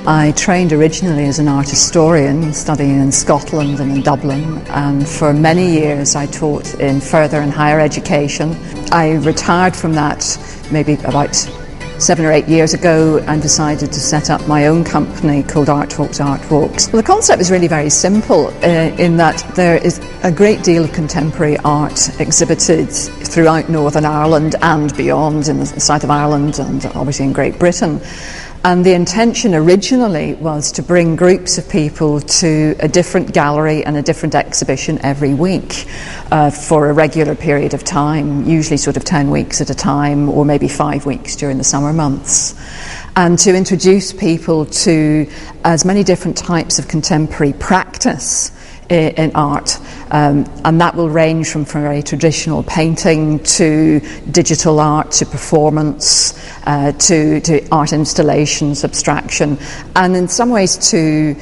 I trained originally as an art historian, studying in Scotland and in Dublin, and for many years I taught in further and higher education. I retired from that maybe about 7 or 8 years ago and decided to set up my own company called Artwalks. Well, the concept is really very simple in that there is a great deal of contemporary art exhibited throughout Northern Ireland and beyond, in the south of Ireland and obviously in Great Britain. And the intention originally was to bring groups of people to a different gallery and a different exhibition every week for a regular period of time, usually sort of 10 weeks at a time, or maybe 5 weeks during the summer months. And to introduce people to as many different types of contemporary practice in art, and that will range from very traditional painting to digital art to performance to art installations, abstraction, and in some ways to,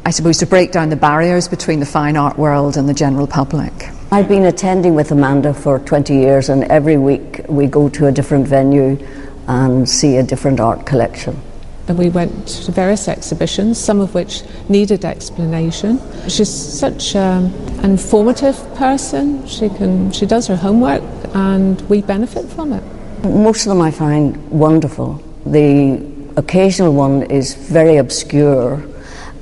I suppose, to break down the barriers between the fine art world and the general public. I've been attending with Amanda for 20 years, and every week we go to a different venue and see a different art collection. And we went to various exhibitions, some of which needed explanation. She's such an informative person. She does her homework, and we benefit from it. Most of them I find wonderful. The occasional one is very obscure,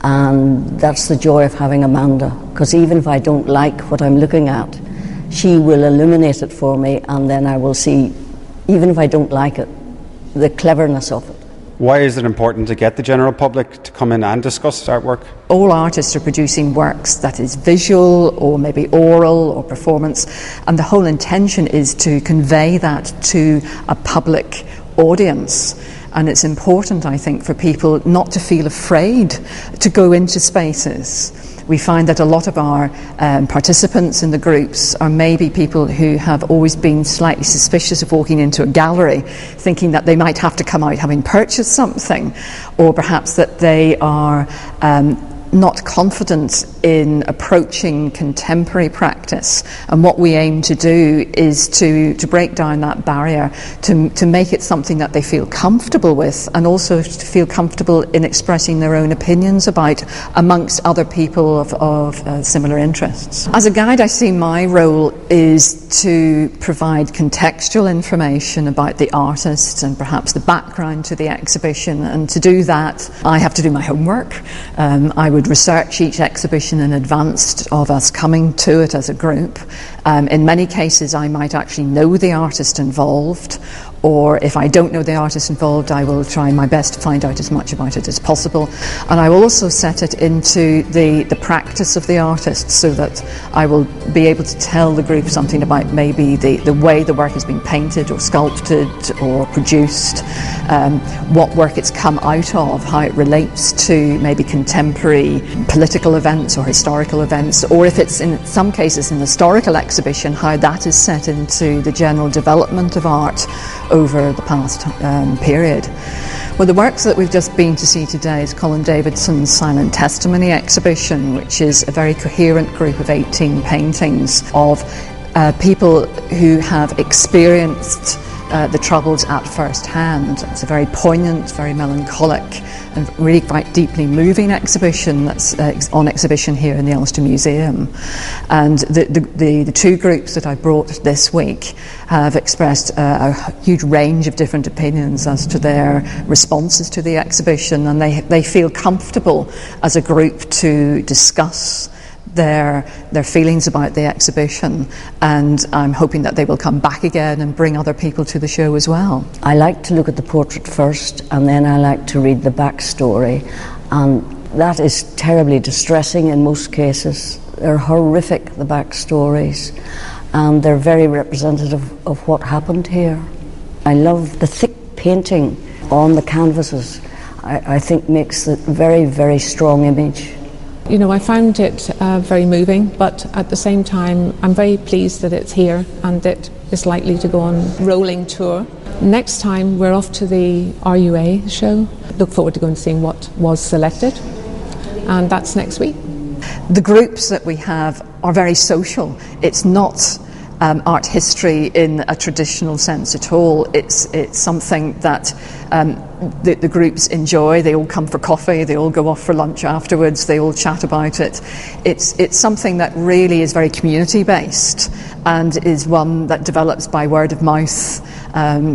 and that's the joy of having Amanda, because even if I don't like what I'm looking at, she will illuminate it for me, and then I will see, even if I don't like it, the cleverness of it. Why is it important to get the general public to come in and discuss artwork? All artists are producing works that is visual or maybe oral or performance, and the whole intention is to convey that to a public audience. And it's important, I think, for people not to feel afraid to go into spaces. We find that a lot of our participants in the groups are maybe people who have always been slightly suspicious of walking into a gallery, thinking that they might have to come out having purchased something, or perhaps that they are not confident in approaching contemporary practice. And what we aim to do is to break down that barrier, to make it something that they feel comfortable with, and also to feel comfortable in expressing their own opinions about, amongst other people of similar interests. As a guide, I see my role is to provide contextual information about the artist and perhaps the background to the exhibition, and to do that I have to do my homework. I would research each exhibition in advance of us coming to it as a group. In many cases I might actually know the artist involved, or if I don't know the artist involved, I will try my best to find out as much about it as possible. And I will also set it into the practice of the artist, so that I will be able to tell the group something about maybe the way the work has been painted or sculpted or produced, what work it's come out of, how it relates to maybe contemporary political events or historical events, or if it's in some cases an historical exhibition, how that is set into the general development of art over the past period. Well, the works that we've just been to see today is Colin Davidson's Silent Testimony exhibition, which is a very coherent group of 18 paintings of people who have experienced the Troubles at first hand. It's a very poignant, very melancholic and really quite deeply moving exhibition that's on exhibition here in the Ulster Museum. And the two groups that I brought this week have expressed a huge range of different opinions as to their responses to the exhibition, and they feel comfortable as a group to discuss their feelings about the exhibition, and I'm hoping that they will come back again and bring other people to the show as well. I like to look at the portrait first, and then I like to read the backstory, and that is terribly distressing in most cases. They're horrific, the backstories, and they're very representative of what happened here. I love the thick painting on the canvases. I think makes a very, very strong image. You know, I found it very moving, but at the same time I'm very pleased that it's here and it is likely to go on rolling tour. Next time we're off to the RUA show. Look forward to going and seeing what was selected, and that's next week. The groups that we have are very social. It's not art history in a traditional sense at all. It's something that the groups enjoy. They all come for coffee, they all go off for lunch afterwards, they all chat about it. It's something that really is very community based and is one that develops by word of mouth.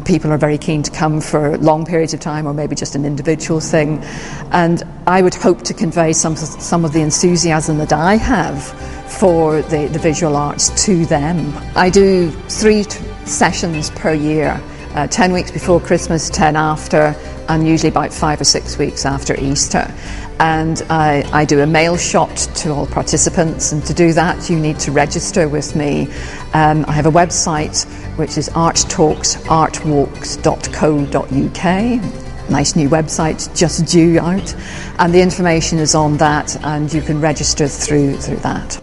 People are very keen to come for long periods of time or maybe just an individual thing, and I would hope to convey some of the enthusiasm that I have for the visual arts to them. I do 3 sessions per year, 10 weeks before Christmas, 10 after, and usually about 5 or 6 weeks after Easter. And I do a mail shot to all participants, and to do that you need to register with me. I have a website which is arttalksartwalks.co.uk. Nice new website just due out, and the information is on that, and you can register through that.